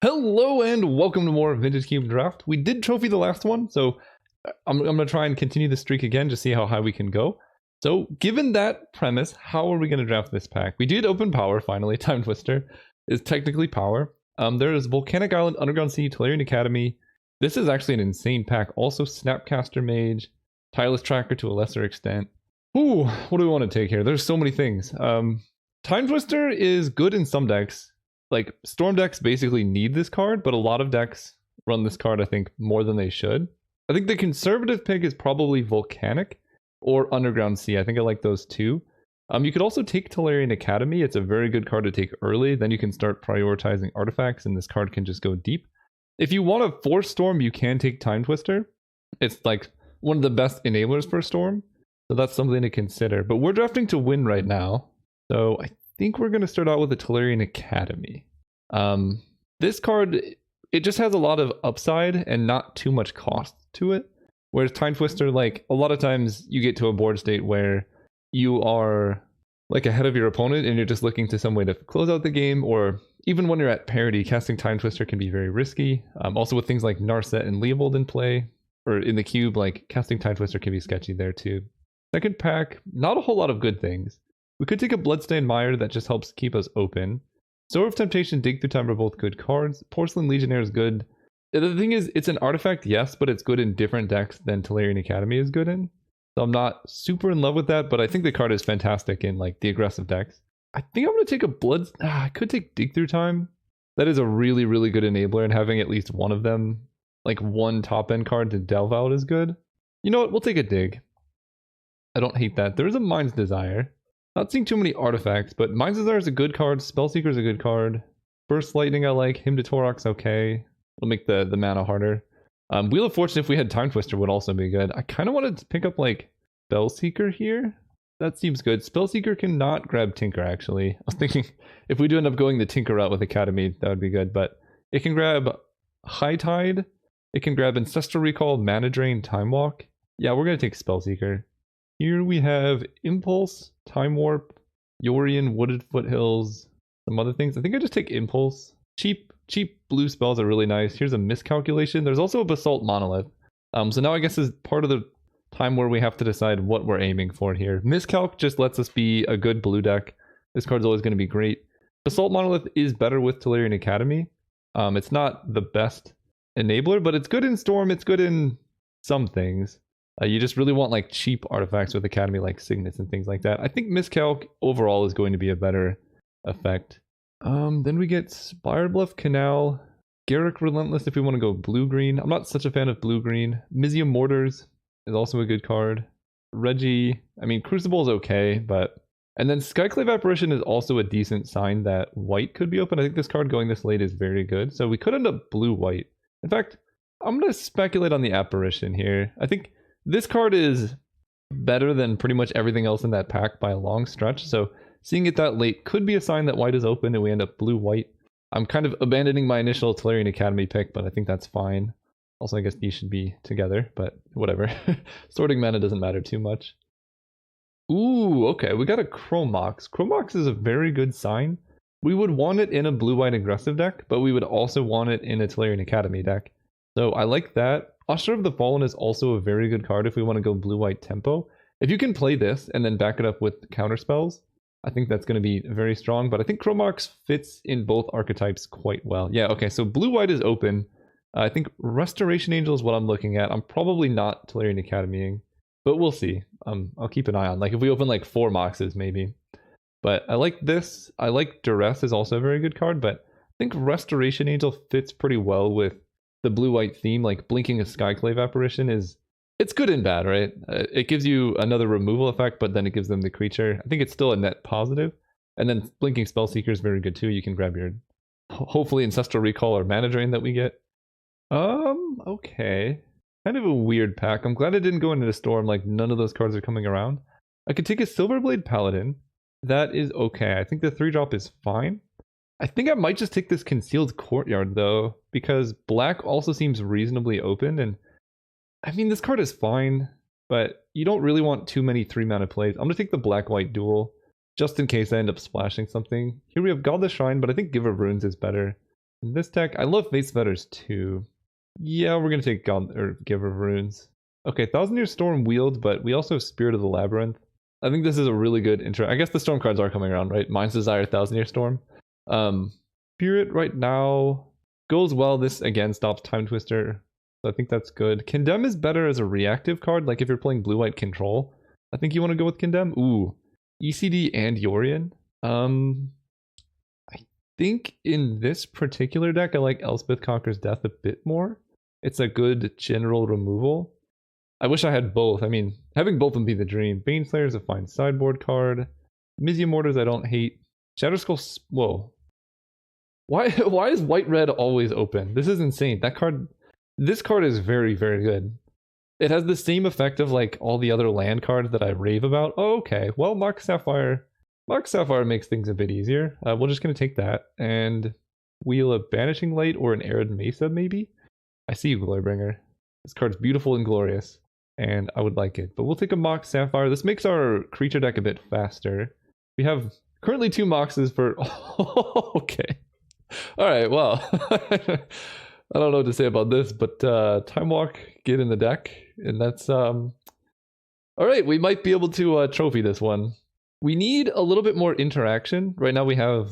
Hello and welcome to more Vintage Cube Draft. We did trophy the last one, so I'm going to try and continue the streak again to see how high we can go. So given that premise, how are we going to draft this pack? We did open power finally. Time Twister is technically power. There is Volcanic Island, Underground Sea, Tolarian Academy. This is actually an insane pack. Also Snapcaster Mage, Tireless Tracker to a lesser extent. Ooh, what do we want to take here? There's so many things. Time Twister is good in some decks. Like, Storm decks basically need this card, but a lot of decks run this card, I think, more than they should. I think the conservative pick is probably Volcanic or Underground Sea. I think I like those two. You could also take Tolarian Academy. It's a very good card to take early. Then you can start prioritizing artifacts, and this card can just go deep. If you want to force Storm, you can take Time Twister. It's like one of the best enablers for Storm. So that's something to consider. But we're drafting to win right now. So I think we're going to start out with the Tolarian Academy. This card, it just has a lot of upside and not too much cost to it. Whereas Time Twister, like, a lot of times you get to a board state where you are like ahead of your opponent and you're just looking to some way to close out the game, or even when you're at parity, casting Time Twister can be very risky. Also with things like Narset and Leovold in play, or in the cube, like casting Time Twister can be sketchy there too. Second pack, not a whole lot of good things. We could take a Bloodstained Mire that just helps keep us open. Sword of Temptation, Dig Through Time are both good cards. Porcelain Legionnaire is good. The thing is, it's an artifact, yes, but it's good in different decks than Tolarian Academy is good in. So I'm not super in love with that, but I think the card is fantastic in like the aggressive decks. I think I'm going to take a I could take Dig Through Time. That is a really, really good enabler, and having at least one of them, like one top end card to delve out, is good. You know what? We'll take a Dig. I don't hate that. There is a Mind's Desire. Not seeing too many artifacts, but Mind's Desire is a good card. Spellseeker is a good card. Burst Lightning I like. Hymn to Torok's okay. It'll make the mana harder. Wheel of Fortune, if we had Time Twister, would also be good. I kind of wanted to pick up like Spellseeker here. That seems good. Spellseeker cannot grab Tinker, actually. I was thinking if we do end up going the Tinker route with Academy, that would be good. But it can grab High Tide. It can grab Ancestral Recall, Mana Drain, Time Walk. Yeah, we're going to take Spellseeker. Here we have Impulse, Time Warp, Yorion, Wooded Foothills, some other things. I think I just take Impulse. Cheap blue spells are really nice. Here's a Miscalculation. There's also a Basalt Monolith. So now I guess is part of the time where we have to decide what we're aiming for here. Miscalc just lets us be a good blue deck. This card's always going to be great. Basalt Monolith is better with Tolarian Academy. It's not the best enabler, but it's good in Storm. It's good in some things. You just really want like cheap artifacts with Academy, like Signets and things like that. I think Miscalc overall is going to be a better effect. Then we get Spirebluff, Canal, Garrick Relentless if we want to go blue-green. I'm not such a fan of blue-green. Mizium Mortars is also a good card. Reggie, I mean, Crucible is okay, but... And then Skyclave Apparition is also a decent sign that white could be open. I think this card going this late is very good. So we could end up blue-white. In fact, I'm going to speculate on the Apparition here. I think this card is better than pretty much everything else in that pack by a long stretch, so seeing it that late could be a sign that white is open and we end up blue-white. I'm kind of abandoning my initial Tolarian Academy pick, but I think that's fine. Also, I guess these should be together, but whatever. Sorting mana doesn't matter too much. Ooh, okay, we got a Chromox. Chromox is a very good sign. We would want it in a blue-white aggressive deck, but we would also want it in a Tolarian Academy deck. So I like that. Usher of the Fallen is also a very good card if we want to go blue-white tempo. If you can play this and then back it up with counter spells, I think that's going to be very strong. But I think Chromox fits in both archetypes quite well. Yeah, okay, so blue-white is open. I think Restoration Angel is what I'm looking at. I'm probably not Tolarian Academying, but we'll see. I'll keep an eye on. Like if we open like 4 Moxes maybe. But I like this. I like Duress is also a very good card, but I think Restoration Angel fits pretty well with the blue-white theme. Like blinking a Skyclave Apparition it's good and bad, right? It gives you another removal effect, but then it gives them the creature. I think it's still a net positive. And then blinking Spellseeker is very good too. You can grab your, hopefully, Ancestral Recall or Mana Drain that we get. Okay. Kind of a weird pack. I'm glad it didn't go into the Storm, like none of those cards are coming around. I could take a Silverblade Paladin. That is okay. I think the 3-drop is fine. I think I might just take this Concealed Courtyard, though, because black also seems reasonably open, and I mean, this card is fine, but you don't really want too many 3-mana plays. I'm going to take the black-white duel, just in case I end up splashing something. Here we have Godless Shrine, but I think Giver of Runes is better. In this deck, I love Face Fetters too. Yeah, we're gonna take Giver of Runes. Okay, Thousand Year Storm Wield, but we also have Spirit of the Labyrinth. I think this is a really good intro. I guess the Storm cards are coming around, right? Mind's Desire, Thousand Year Storm. Spirit right now goes well. This again stops Time Twister, so I think that's good. Condemn is better as a reactive card, like if you're playing blue-white control. I think you want to go with Condemn. Ooh, ECD and Yorion. I think in this particular deck, I like Elspeth Conquers Death a bit more. It's a good general removal. I wish I had both. I mean, having both would be the dream. Baneslayer is a fine sideboard card. Mizia Mortars I don't hate. Shatterskull... Whoa. Why is white-red always open? This is insane. This card is very, very good. It has the same effect of like all the other land cards that I rave about. Oh, okay. Well, Mark Sapphire makes things a bit easier. We're just going to take that and wheel a Banishing Light or an Arid Mesa, maybe? I see you, Glorybringer. This card's beautiful and glorious, and I would like it. But we'll take a Mox Sapphire. This makes our creature deck a bit faster. We have currently 2 Moxes for... okay. Alright, well... I don't know what to say about this, but Time Walk, get in the deck, and that's... Alright, we might be able to trophy this one. We need a little bit more interaction. Right now we have,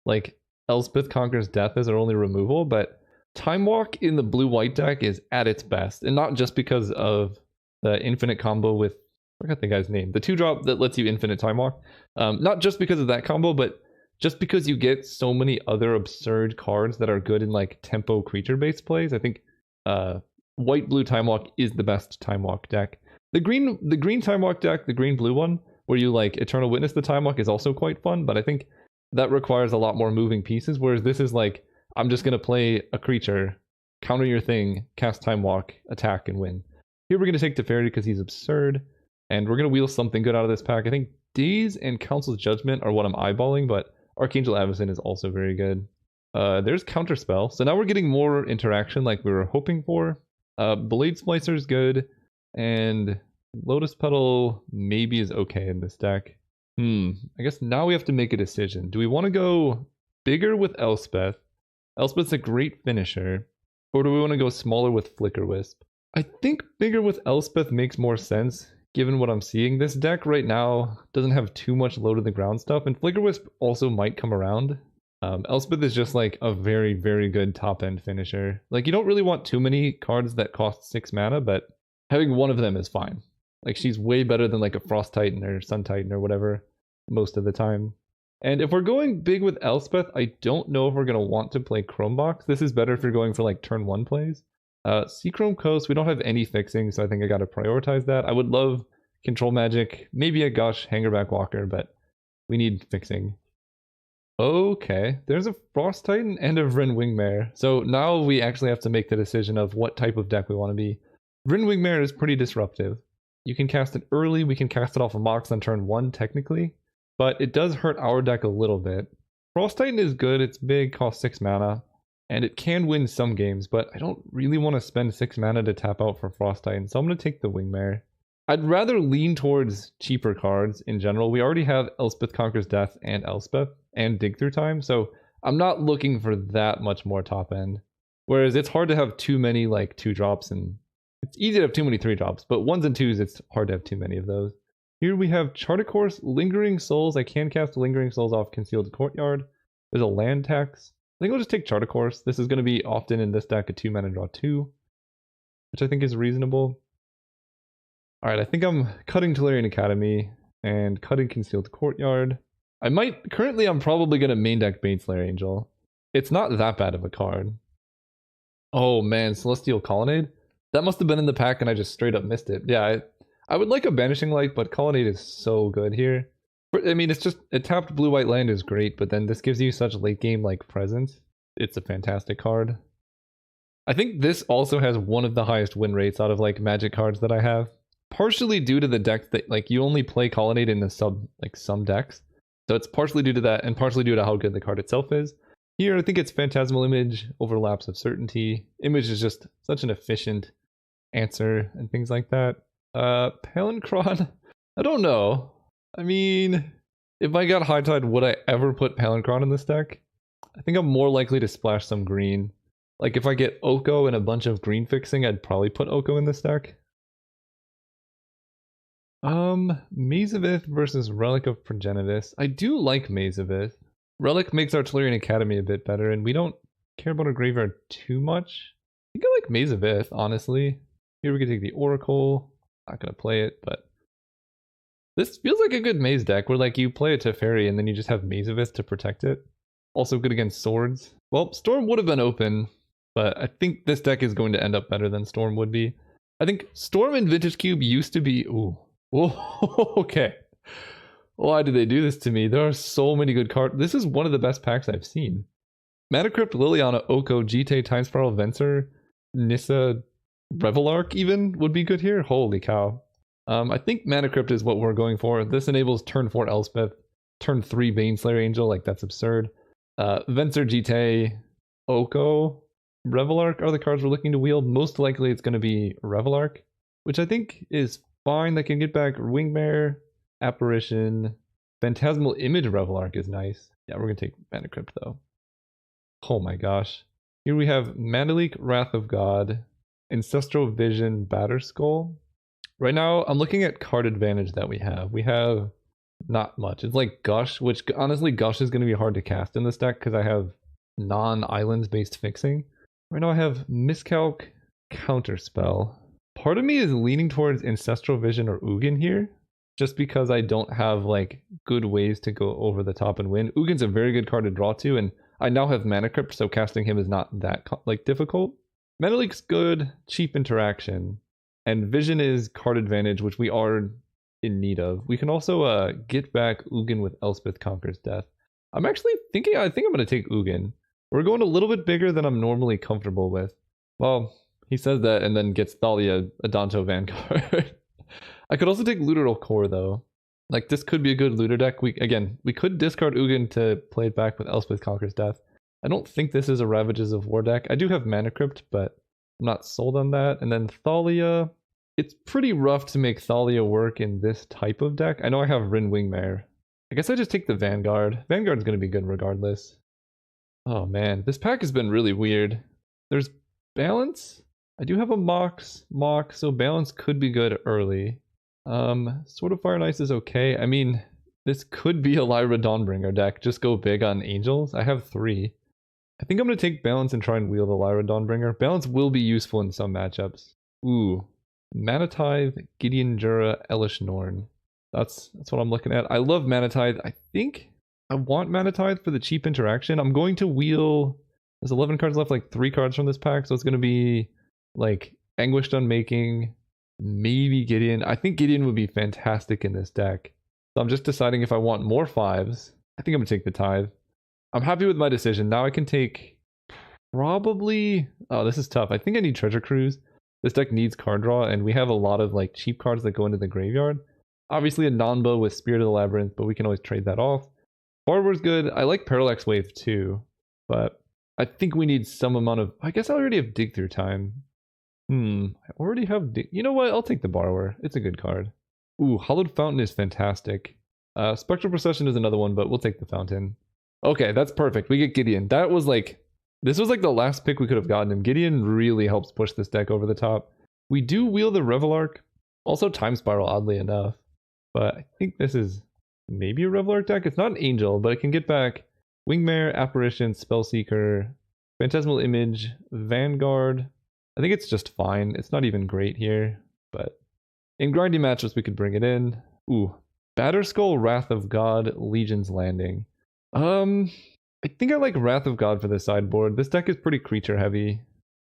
like, Elspeth Conquers Death as our only removal, but Time Walk in the blue-white deck is at its best, and not just because of the infinite combo with... I forgot the guy's name. The 2-drop that lets you infinite Time Walk. Not just because of that combo, but just because you get so many other absurd cards that are good in like tempo creature-based plays. I think white-blue Time Walk is the best Time Walk deck. The green Time Walk deck, the green-blue one, where you like Eternal Witness the Time Walk is also quite fun, but I think that requires a lot more moving pieces, whereas this is like, I'm just going to play a creature, counter your thing, cast Time Walk, attack, and win. Here we're going to take Teferity because he's absurd, and we're going to wheel something good out of this pack. I think Daze and Council's Judgment are what I'm eyeballing, but Archangel Avacyn is also very good. There's Counterspell. So now we're getting more interaction like we were hoping for. Blade Splicer is good. And Lotus Petal maybe is okay in this deck. I guess now we have to make a decision. Do we want to go bigger with Elspeth? Elspeth's a great finisher. Or do we want to go smaller with Flicker Wisp? I think bigger with Elspeth makes more sense. Given what I'm seeing, this deck right now doesn't have too much low to the ground stuff, and Flicker Wisp also might come around. Elspeth is just like a very, very good top-end finisher. Like, you don't really want too many cards that cost 6 mana, but having one of them is fine. Like, she's way better than like a Frost Titan or Sun Titan or whatever most of the time. And if we're going big with Elspeth, I don't know if we're going to want to play Chromebox. This is better if you're going for like turn 1 plays. Seachrome Coast, we don't have any fixing, so I think I gotta prioritize that. I would love Control Magic, maybe a Gush, Hangerback Walker, but we need fixing. Okay, there's a Frost Titan and a Vryn Wingmare. So now we actually have to make the decision of what type of deck we want to be. Vryn Wingmare is pretty disruptive. You can cast it early, we can cast it off of Mox on turn 1 technically, but it does hurt our deck a little bit. Frost Titan is good, it's big, costs 6 mana. And it can win some games, but I don't really want to spend 6 mana to tap out for Frost Titan, so I'm going to take the Wingmare. I'd rather lean towards cheaper cards in general. We already have Elspeth Conquers Death and Elspeth, and Dig Through Time, so I'm not looking for that much more top end. Whereas it's hard to have too many like 2-drops, and it's easy to have too many 3-drops, but 1s and 2s, it's hard to have too many of those. Here we have Charted Course, Lingering Souls. I can cast Lingering Souls off Concealed Courtyard. There's a land tax. I think we'll just take Charter Course. This is going to be often in this deck a 2-mana draw 2, which I think is reasonable. Alright, I think I'm cutting Tolarian Academy and cutting Concealed Courtyard. Currently I'm probably going to main deck Baneslayer Angel. It's not that bad of a card. Oh man, Celestial Colonnade? That must have been in the pack and I just straight up missed it. Yeah, I would like a Banishing Light, but Colonnade is so good here. I mean, it's just a tapped blue-white land is great, but then this gives you such late-game like presence. It's a fantastic card. I think this also has one of the highest win rates out of like Magic cards that I have. Partially due to the decks that like you only play Colonnade in the some decks. So it's partially due to that, and partially due to how good the card itself is. Here, I think it's Phantasmal Image, Overlaps of Certainty. Image is just such an efficient answer and things like that. Palancron, I don't know. I mean, if I got High Tide, would I ever put Palancron in this deck? I think I'm more likely to splash some green. Like if I get Oko and a bunch of green fixing, I'd probably put Oko in this deck. Maze of Ith versus Relic of Progenitus. I do like Maze of Ith. Relic makes Artillery Academy a bit better, and we don't care about our graveyard too much. I think I like Maze of Ith, honestly. Here we can take the Oracle. Not gonna play it, but this feels like a good maze deck where like you play a Teferi and then you just have Maze of Ith to protect it. Also good against swords. Well, Storm would have been open, but I think this deck is going to end up better than Storm would be. I think Storm and Vintage Cube used to be... Ooh. Whoa, okay. Why did they do this to me? There are so many good cards. This is one of the best packs I've seen. Mana Crypt, Liliana, Oko, Jite, Time Spiral, Venser, Nissa, Revelark even would be good here. Holy cow. I think Mana Crypt is what we're going for. This enables turn 4 Elspeth, turn 3 Baneslayer Angel, like that's absurd. Venser, Jite, Oko, Revelark are the cards we're looking to wield. Most likely it's going to be Revelark, which I think is fine. That can get back Wingmare, Apparition, Phantasmal Image Revelark is nice. Yeah, we're going to take Mana Crypt though. Oh my gosh. Here we have Mandalik, Wrath of God, Ancestral Vision, Batterskull. Right now, I'm looking at card advantage that we have. We have not much. It's like Gush, which honestly, Gush is going to be hard to cast in this deck because I have non-islands based fixing. Right now I have Miscalc, Counterspell. Part of me is leaning towards Ancestral Vision or Ugin here, just because I don't have like good ways to go over the top and win. Ugin's a very good card to draw to, and I now have Mana Crypt, so casting him is not that like difficult. Metallic's good, cheap interaction, and Vision is card advantage, which we are in need of. We can also get back Ugin with Elspeth Conquers Death. I'm actually thinking, I think I'm going to take Ugin. We're going a little bit bigger than I'm normally comfortable with. Well, he says that and then gets Thalia, a Danto Vanguard. I could also take Looteral Core though. Like this could be a good looter deck. We could discard Ugin to play it back with Elspeth Conquers Death. I don't think this is a Ravages of War deck. I do have Mana Crypt, but I'm not sold on that. And then Thalia. It's pretty rough to make Thalia work in this type of deck. I know I have Rin Wingmare. I guess I just take the Vanguard. Vanguard's going to be good regardless. Oh man, this pack has been really weird. There's Balance. I do have a Mox, so Balance could be good early. Sword of Fire and Ice is okay. I mean, this could be a Lyra Dawnbringer deck. Just go big on Angels. I have 3. I think I'm going to take Balance and try and wheel the Lyra Dawnbringer. Balance will be useful in some matchups. Ooh. Mana Tithe, Gideon Jura, Elish Norn. That's what I'm looking at. I love Mana Tithe. I think I want Mana Tithe for the cheap interaction. I'm going to wheel... There's 11 cards left, like 3 cards from this pack, so it's going to be like Anguished Unmaking, maybe Gideon. I think Gideon would be fantastic in this deck. So I'm just deciding if I want more 5s. I think I'm going to take the Tithe. I'm happy with my decision. Now I can take probably... Oh, this is tough. I think I need Treasure Cruise. This deck needs card draw, and we have a lot of like cheap cards that go into the graveyard. Obviously a Nanbo with Spirit of the Labyrinth, but we can always trade that off. Barbar's good. I like Parallax Wave too, but I think we need some amount of... I guess I already have Dig Through Time. I already have You know what? I'll take the Borrower. It's a good card. Ooh, Hollowed Fountain is fantastic. Spectral Procession is another one, but we'll take the Fountain. Okay, that's perfect. We get Gideon. That was like... This was like the last pick we could have gotten him. Gideon really helps push this deck over the top. We do wheel the Revelark. Also Time Spiral, oddly enough. But I think this is maybe a Revelark deck. It's not an Angel, but it can get back Wingmare, Apparition, Spellseeker, Phantasmal Image, Vanguard. I think it's just fine. It's not even great here. But in grinding matchups, we could bring it in. Ooh. Batterskull, Wrath of God, Legion's Landing. I think I like Wrath of God for the sideboard. This deck is pretty creature heavy.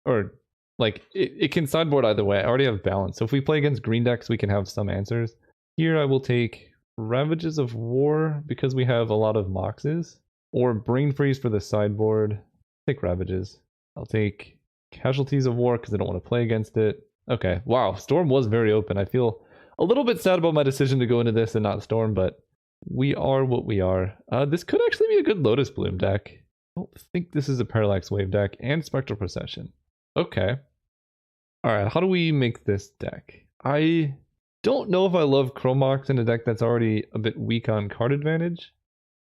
Or, like, it can sideboard either way. I already have Balance. So if we play against green decks, we can have some answers. Here I will take Ravages of War because we have a lot of Moxes. Or Brain Freeze for the sideboard. Take Ravages. I'll take Casualties of War because I don't want to play against it. Okay, wow. Storm was very open. I feel a little bit sad about my decision to go into this and not Storm, but... We are what we are. This could actually be a good Lotus Bloom deck. I don't think this is a Parallax Wave deck and Spectral Procession. Okay. Alright, how do we make this deck? I don't know if I love Chromox in a deck that's already a bit weak on card advantage,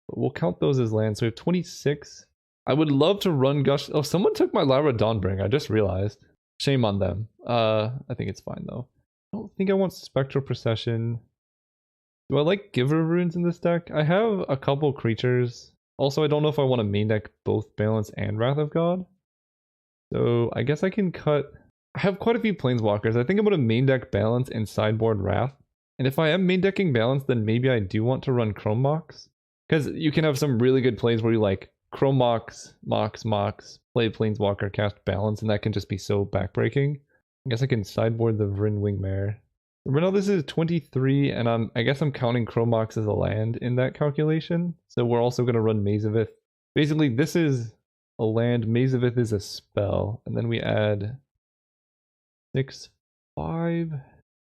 but we'll count those as lands. So we have 26. I would love to run Gush. Oh, someone took my Lyra Dawnbringer. I just realized. Shame on them. I think it's fine though. I don't think I want Spectral Procession. Do I like Giver Runes in this deck? I have a couple creatures. Also, I don't know if I want to main deck both Balance and Wrath of God. So I guess I can cut... I have quite a few Planeswalkers. I think I'm going to main deck Balance and sideboard Wrath. And if I am main decking Balance, then maybe I do want to run Chrome Mox. Because you can have some really good plays where you like Chrome Mox, play Planeswalker, cast Balance, and that can just be so backbreaking. I guess I can sideboard the Vryn Wingmare. Right now this is 23, and I guess I'm counting Chrome Mox as a land in that calculation. So we're also going to run Maze of Ith. Basically, this is a land, Maze of Ith is a spell, and then we add 6, 5.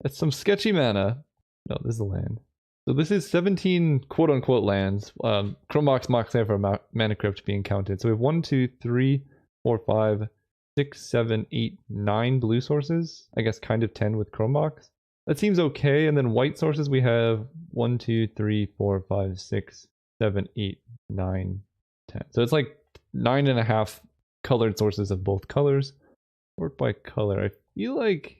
That's some sketchy mana. No, this is a land. So this is 17 quote-unquote lands. Chrome Mox, Moxhammer, Mana Crypt being counted. So we have 1, 2, 3, 4, 5, 6, 7, 8, 9 blue sources. I guess kind of 10 with Chrome Mox. That seems okay. And then white sources we have 1, 2, 3, 4, 5, 6, 7, 8, 9, 10. So it's like 9.5 colored sources of both colors. Sort by color. I feel like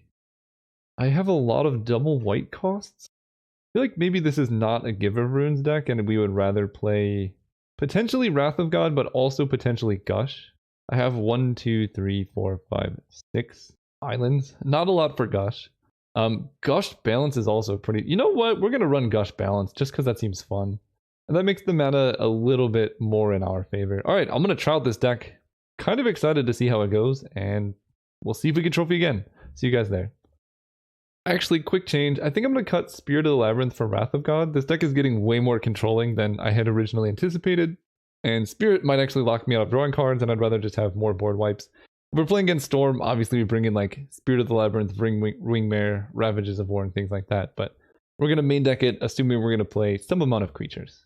I have a lot of double white costs. I feel like maybe this is not a Giver of Runes deck and we would rather play potentially Wrath of God, but also potentially Gush. I have 1, 2, 3, 4, 5, 6 islands. Not a lot for Gush. Gush Balance is also pretty... You know what? We're going to run Gush Balance just because that seems fun. And that makes the mana a little bit more in our favor. Alright, I'm going to try out this deck. Kind of excited to see how it goes, and we'll see if we can trophy again. See you guys there. Actually, quick change. I think I'm going to cut Spirit of the Labyrinth for Wrath of God. This deck is getting way more controlling than I had originally anticipated. And Spirit might actually lock me out of drawing cards, and I'd rather just have more board wipes. If we're playing against Storm, obviously we bring in like Spirit of the Labyrinth, Wingmare, Ravages of War, and things like that. But we're going to main deck it, assuming we're going to play some amount of creatures.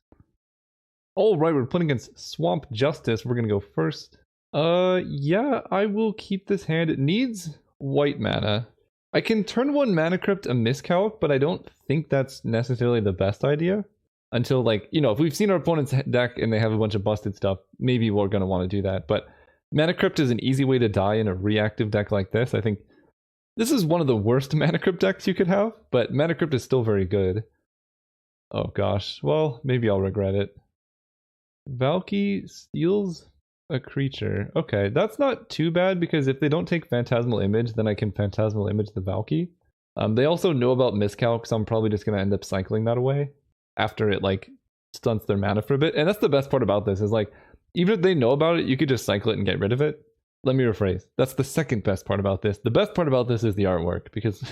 Alright, we're playing against Swamp Justice. We're going to go first. Yeah, I will keep this hand. It needs white mana. I can turn 1 Mana Crypt a miscalc, but I don't think that's necessarily the best idea. Until, like, you know, if we've seen our opponent's deck and they have a bunch of busted stuff, maybe we're going to want to do that. But Mana Crypt is an easy way to die in a reactive deck like this. I think this is one of the worst Mana Crypt decks you could have, but Mana Crypt is still very good. Oh gosh, well, maybe I'll regret it. Valky steals a creature. Okay, that's not too bad because if they don't take Phantasmal Image, then I can Phantasmal Image the Valky. They also know about Miscalc, so I'm probably just going to end up cycling that away after it like stunts their mana for a bit. And that's the best part about this is like, even if they know about it, you could just cycle it and get rid of it. Let me rephrase. That's the second best part about this. The best part about this is the artwork because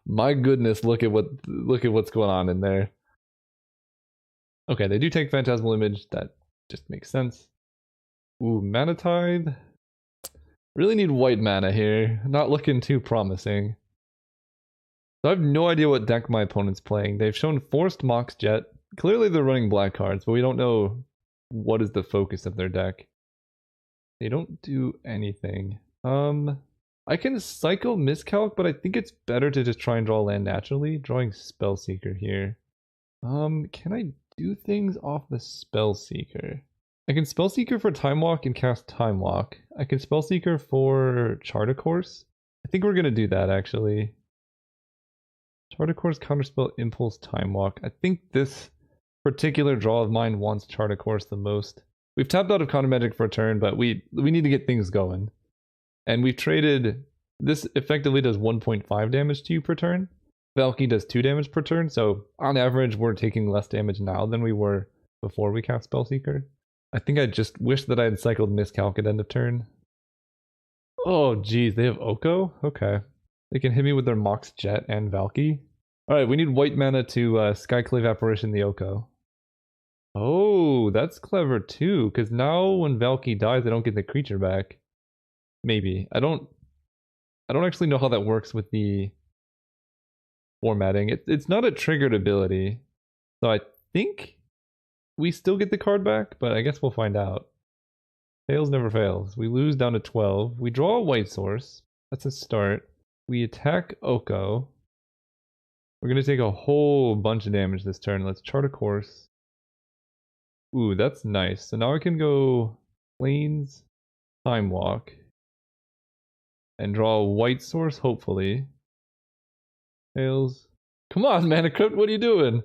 my goodness, look at what's going on in there. Okay, they do take Phantasmal Image. That just makes sense. Ooh, Mana Tithe. Really need white mana here. Not looking too promising. So I have no idea what deck my opponent's playing. They've shown Forced Mox Jet. Clearly they're running black cards, but we don't know what is the focus of their deck. They don't do anything. I can cycle Miscalc, but I think it's better to just try and draw land naturally. Drawing Spellseeker here. Can I do things off the Spellseeker? I can Spellseeker for Time Walk and cast Time Walk. I can Spellseeker for Chart a Course. I think we're going to do that, actually. Chart a Course, Counterspell, Impulse, Time Walk. I think this particular draw of mine wants Chart a Course the most. We've tapped out of Counter Magic for a turn, but we need to get things going. And we've traded... This effectively does 1.5 damage to you per turn. Valky does 2 damage per turn, so on average we're taking less damage now than we were before we cast Spellseeker. I think I just wish that I had cycled Miscalc at end of turn. Oh geez, they have Oko? Okay. They can hit me with their Mox Jet and Valky. Alright, we need white mana to Skyclave Apparition the Oko. Oh, that's clever too, because now when Valky dies I don't get the creature back. Maybe. I don't actually know how that works with the formatting. It's not a triggered ability. So I think we still get the card back, but I guess we'll find out. Fails never fails. We lose down to 12. We draw a white source. That's a start. We attack Oko. We're going to take a whole bunch of damage this turn. Let's Chart a Course. Ooh, that's nice. So now I can go Plains, Time Walk, and draw a white source, hopefully. Tails. Come on, Mana Crypt, what are you doing?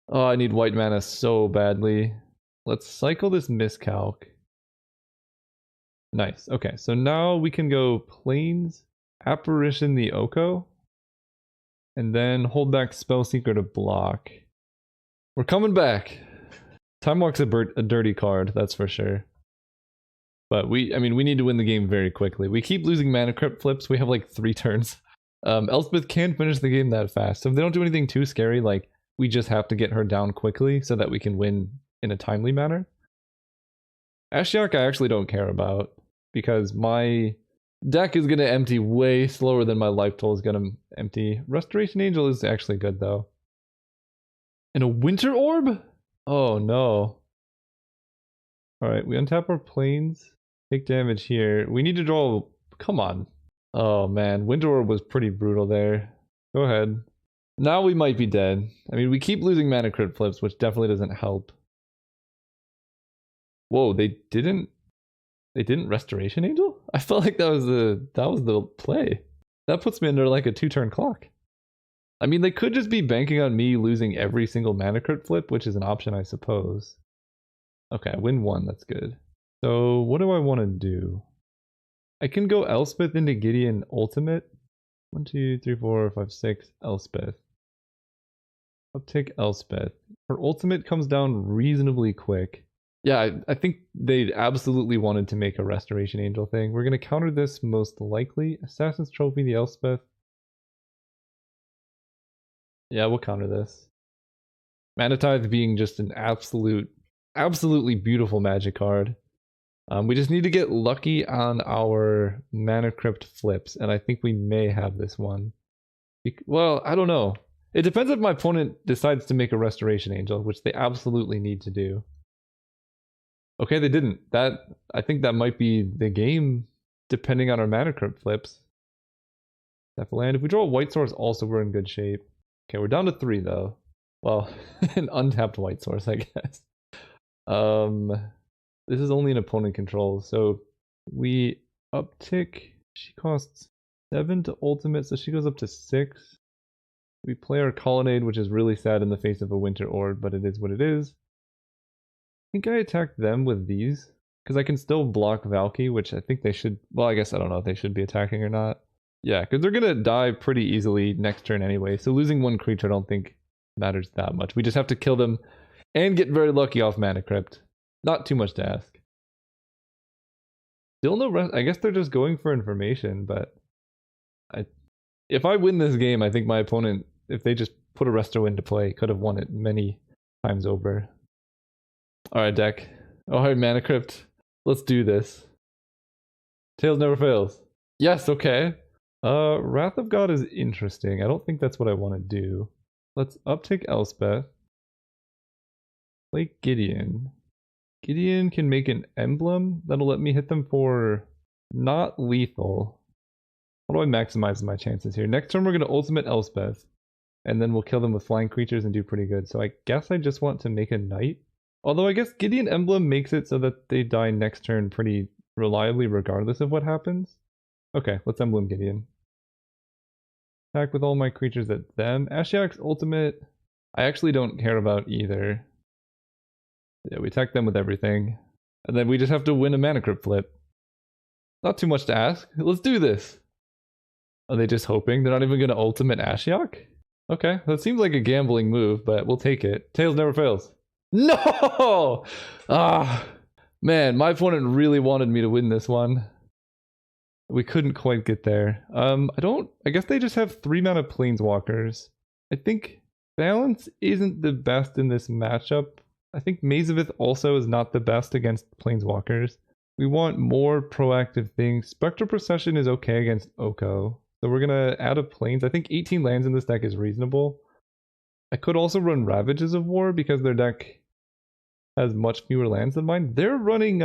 Oh, I need white mana so badly. Let's cycle this miscalc. Nice. Okay, so now we can go Plains, Apparition the Oko, and then hold back Spellseeker to block. We're coming back. Time Walk's a dirty card, that's for sure. But we need to win the game very quickly. We keep losing Mana Crypt flips. We have like 3 turns. Elspeth can't finish the game that fast. So if they don't do anything too scary, like we just have to get her down quickly so that we can win in a timely manner. Ashiok I actually don't care about because my deck is going to empty way slower than my life total is going to empty. Restoration Angel is actually good though. And a Winter Orb? Oh no. Alright, we untap our Plains. Take damage here. We need to draw... Come on. Oh man, Winter Orb was pretty brutal there. Go ahead. Now we might be dead. I mean, we keep losing Mana Crypt flips, which definitely doesn't help. Whoa, they didn't Restoration Angel? I felt like that was the play. That puts me under like a 2-turn clock. I mean, they could just be banking on me losing every single Mana Crypt flip, which is an option, I suppose. Okay, I win 1, that's good. So, what do I want to do? I can go Elspeth into Gideon Ultimate. 1, 2, 3, 4, 5, 6, Elspeth. Uptick Elspeth. Her ultimate comes down reasonably quick. Yeah, I think they absolutely wanted to make a Restoration Angel thing. We're going to counter this most likely. Assassin's Trophy, the Elspeth. Yeah, we'll counter this. Mana Tithe being just an absolutely beautiful magic card. We just need to get lucky on our Mana Crypt flips, and I think we may have this one. Well, I don't know. It depends if my opponent decides to make a Restoration Angel, which they absolutely need to do. Okay, they didn't. I think that might be the game, depending on our Mana Crypt flips. Land. If we draw a white source, also we're in good shape. Okay, we're down to 3 though. Well, an untapped white source, I guess. This is only an opponent control, so we uptick. She costs 7 to ultimate, so she goes up to 6. We play our Colonnade, which is really sad in the face of a Winter Orb, but it is what it is. I think I attacked them with these, because I can still block Valky, which I think they should... Well, I guess I don't know if they should be attacking or not. Yeah, because they're going to die pretty easily next turn anyway, so losing 1 creature I don't think matters that much. We just have to kill them and get very lucky off Mana Crypt. Not too much to ask. Still no rest. I guess they're just going for information, but if I win this game, I think my opponent, if they just put a Resto into play, could have won it many times over. Alright, deck. Alright, Mana Crypt. Let's do this. Tails never fails. Yes, okay. Wrath of God is interesting. I don't think that's what I want to do. Let's uptick Elspeth. Play Gideon. Gideon can make an emblem that'll let me hit them for not lethal. How do I maximize my chances here? Next turn we're going to ultimate Elspeth, and then we'll kill them with flying creatures and do pretty good. So I guess I just want to make a knight. Although I guess Gideon emblem makes it so that they die next turn pretty reliably regardless of what happens. Okay, let's emblem Gideon. Attack with all my creatures at them. Ashiok's ultimate, I actually don't care about either. Yeah, we attack them with everything. And then we just have to win a Mana Crypt flip. Not too much to ask. Let's do this. Are they just hoping? They're not even going to ultimate Ashiok? Okay, that seems like a gambling move, but we'll take it. Tails never fails. No! Ah, man, my opponent really wanted me to win this one. We couldn't quite get there. I guess they just have 3 mana Planeswalkers. I think balance isn't the best in this matchup. I think Mazavith also is not the best against Planeswalkers. We want more proactive things. Spectral Procession is okay against Oko. So we're going to add a Plains. I think 18 lands in this deck is reasonable. I could also run Ravages of War because their deck has much fewer lands than mine. They're running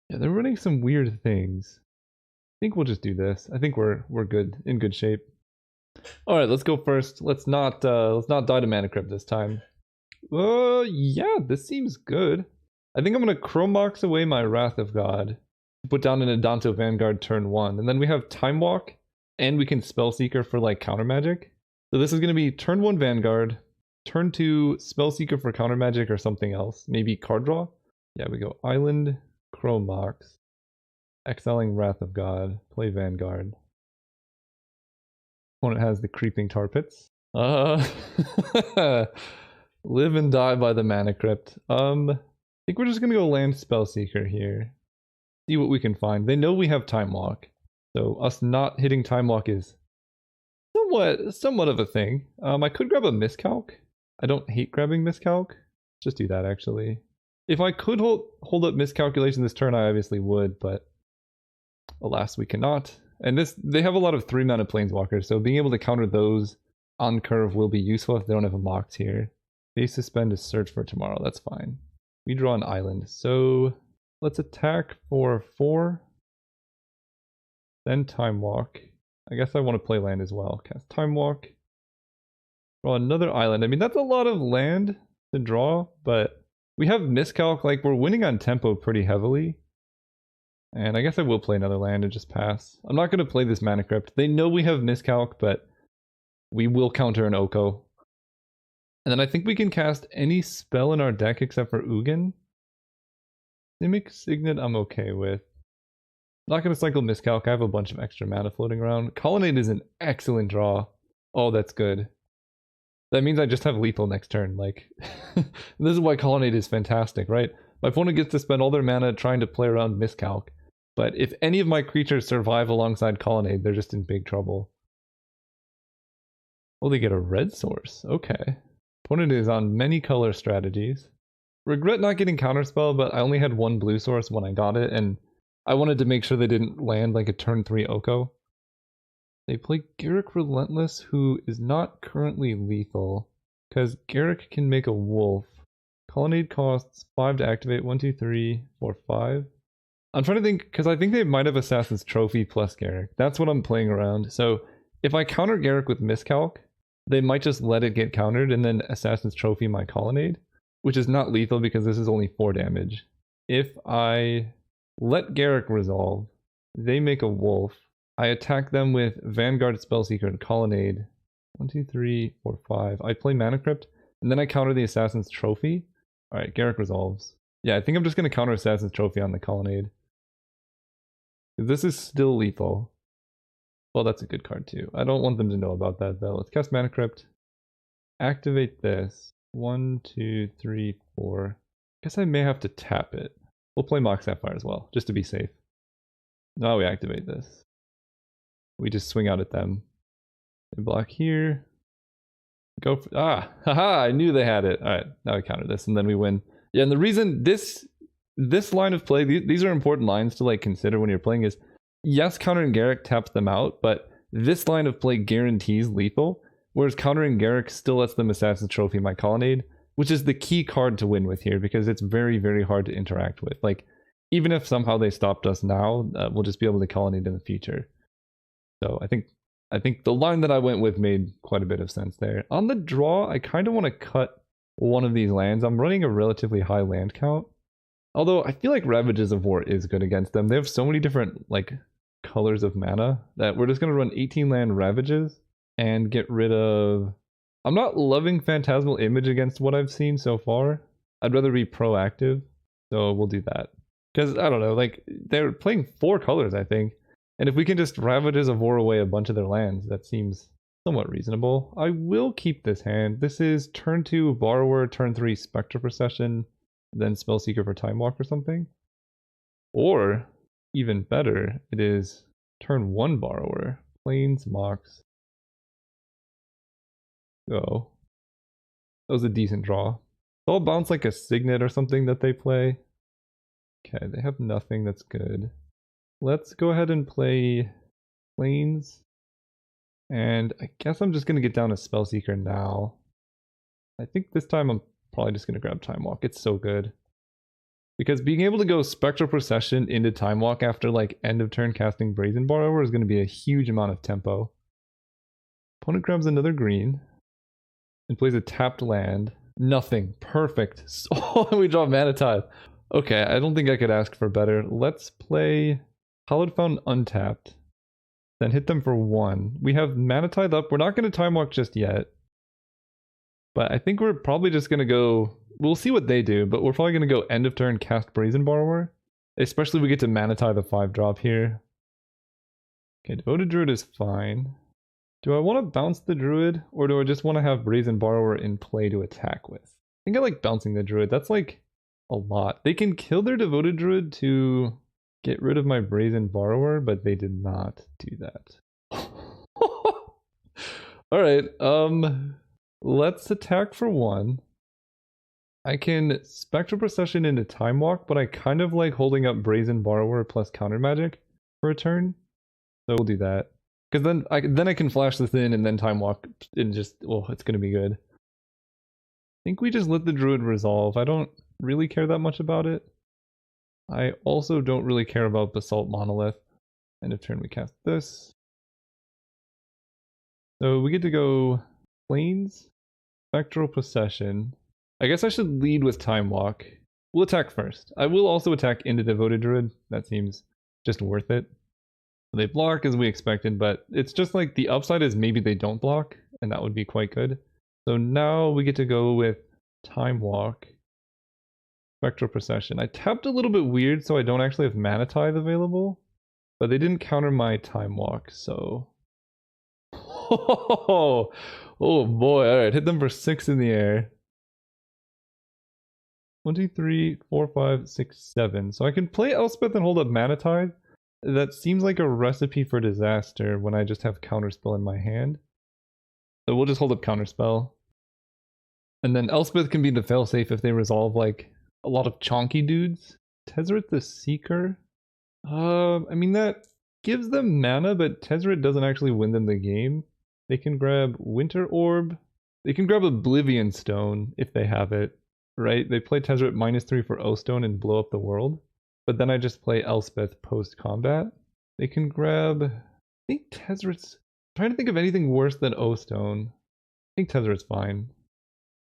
they're running some weird things. I think we'll just do this. I think we're good, in good shape. All right, let's go first. Let's not die to Mana Crypt this time. Yeah, this seems good. I think I'm going to Chrome Box away my Wrath of God, put down an Adanto Vanguard turn 1, and then we have Time Walk, and we can Spellseeker for like counter magic. So this is going to be turn 1 Vanguard, turn 2 Spellseeker for counter magic or something else, maybe card draw. Yeah, we go Island, Chrome Box, exiling Wrath of God, play Vanguard. Opponent has the Creeping Tar Pits. Live and die by the Mana Crypt. I think we're just gonna go land Spellseeker here. See what we can find. They know we have Time Walk, so us not hitting Time Walk is somewhat of a thing. I could grab a Miscalc. I don't hate grabbing Miscalc. Just do that actually. If I could hold up Miscalculation this turn, I obviously would, but alas, we cannot. And they have a lot of 3-mana Planeswalkers, so being able to counter those on curve will be useful if they don't have a Mox here. They suspend a Search for Tomorrow, that's fine. We draw an island, so let's attack for 4. Then Time Walk. I guess I want to play land as well. Cast Time Walk. Draw another island. I mean, that's a lot of land to draw, but we have Miscalc, like we're winning on tempo pretty heavily. And I guess I will play another land and just pass. I'm not going to play this Mana Crypt. They know we have Miscalc, but we will counter an Oko. And then I think we can cast any spell in our deck except for Ugin. Simic Signet I'm okay with. I'm not going to cycle Miscalc. I have a bunch of extra mana floating around. Colonnade is an excellent draw. Oh, that's good. That means I just have lethal next turn. Like, this is why Colonnade is fantastic, right? My opponent gets to spend all their mana trying to play around Miscalc. But if any of my creatures survive alongside Colonnade, they're just in big trouble. Oh, they get a red source. Okay. Opponent is on many color strategies. Regret not getting Counterspell, but I only had 1 blue source when I got it, and I wanted to make sure they didn't land like a turn 3 Oko. They play Garruk Relentless, who is not currently lethal, because Garruk can make a wolf. Colonnade costs 5 to activate. 1, 2, 3, 4, 5. I'm trying to think, because I think they might have Assassin's Trophy plus Garruk. That's what I'm playing around. So if I counter Garruk with Miscalc, they might just let it get countered and then Assassin's Trophy my Colonnade, which is not lethal because this is only 4 damage. If I let Garruk resolve, they make a wolf. I attack them with Vanguard, Spellseeker, and Colonnade. 1, 2, 3, 4, 5. I play Mana Crypt, and then I counter the Assassin's Trophy. Alright, Garruk resolves. Yeah, I think I'm just going to counter Assassin's Trophy on the Colonnade. This is still lethal. Well, that's a good card too. I don't want them to know about that though. Let's cast Mana Crypt. Activate this. 1, 2, 3, 4. Guess I may have to tap it. We'll play Mox Sapphire as well, just to be safe. Now we activate this. We just swing out at them. They block here. Go for, haha, I knew they had it. Alright, now we counter this and then we win. Yeah, and the reason this line of play, these are important lines to like consider when you're playing is, yes, countering Garruk taps them out, but this line of play guarantees lethal, whereas countering Garruk still lets them Assassin's Trophy my Colonnade, which is the key card to win with here because it's very, very hard to interact with. Like, even if somehow they stopped us now, we'll just be able to Colonnade in the future. So I think the line that I went with made quite a bit of sense there. On the draw, I kind of want to cut one of these lands. I'm running a relatively high land count. Although I feel like Ravages of War is good against them. They have so many different like colors of mana that we're just going to run 18 land Ravages and get rid of... I'm not loving Phantasmal Image against what I've seen so far. I'd rather be proactive, so we'll do that. Because, I don't know, like, they're playing 4 colors, I think. And if we can just Ravages of War away a bunch of their lands, that seems somewhat reasonable. I will keep this hand. This is turn 2 Borrower, turn 3 Spectre Procession, then Spellseeker for Time Walk or something. Or, even better, it is turn 1 Borrower, Plains, Mox. Go. That was a decent draw. I'll bounce like a Signet or something that they play. Okay, they have nothing that's good. Let's go ahead and play Plains. And I guess I'm just going to get down a Spellseeker now. I think this time I'm probably just going to grab Time Walk. It's so good. Because being able to go Spectral Procession into Time Walk after like end of turn casting Brazen Borrower is going to be a huge amount of tempo. Opponent grabs another green and plays a tapped land. Nothing. Perfect. Oh, we draw Mana Tithe. Okay, I don't think I could ask for better. Let's play Hallowed Fountain untapped. Then hit them for 1. We have Mana Tithe up. We're not going to Time Walk just yet. But I think we're probably just going to go... We'll see what they do, but we're probably going to go end of turn, cast Brazen Borrower. Especially we get to Mana Tithe the 5-drop here. Okay, Devoted Druid is fine. Do I want to bounce the Druid, or do I just want to have Brazen Borrower in play to attack with? I think I like bouncing the Druid. That's like a lot. They can kill their Devoted Druid to get rid of my Brazen Borrower, but they did not do that. Alright, let's attack for 1. I can Spectral Procession into Time Walk, but I kind of like holding up Brazen Borrower plus Counter Magic for a turn. So we'll do that. Because then I can flash this in and then Time Walk and just, well, it's going to be good. I think we just let the Druid resolve. I don't really care that much about it. I also don't really care about Basalt Monolith. End of turn we cast this. So we get to go Plains, Spectral Procession. I guess I should lead with Time Walk. We'll attack first. I will also attack into Devoted Druid. That seems just worth it. They block as we expected, but it's just like the upside is maybe they don't block, and that would be quite good. So now we get to go with Time Walk, Spectral Procession. I tapped a little bit weird, so I don't actually have Mana Tithe available, but they didn't counter my Time Walk, so... Oh boy, alright, hit them for 6 in the air. 1, 2, 3, 4, 5, 6, 7. So I can play Elspeth and hold up Mana Tithe. That seems like a recipe for disaster when I just have Counterspell in my hand. So we'll just hold up Counterspell. And then Elspeth can be the failsafe if they resolve like a lot of chonky dudes. Tezzeret the Seeker. I mean that gives them mana, but Tezzeret doesn't actually win them the game. They can grab Winter Orb. They can grab Oblivion Stone if they have it, right? They play Tezzeret -3 for O-Stone and blow up the world. But then I just play Elspeth post-combat. They can grab... I think Tezzeret's... I'm trying to think of anything worse than O-Stone. I think Tezzeret's fine.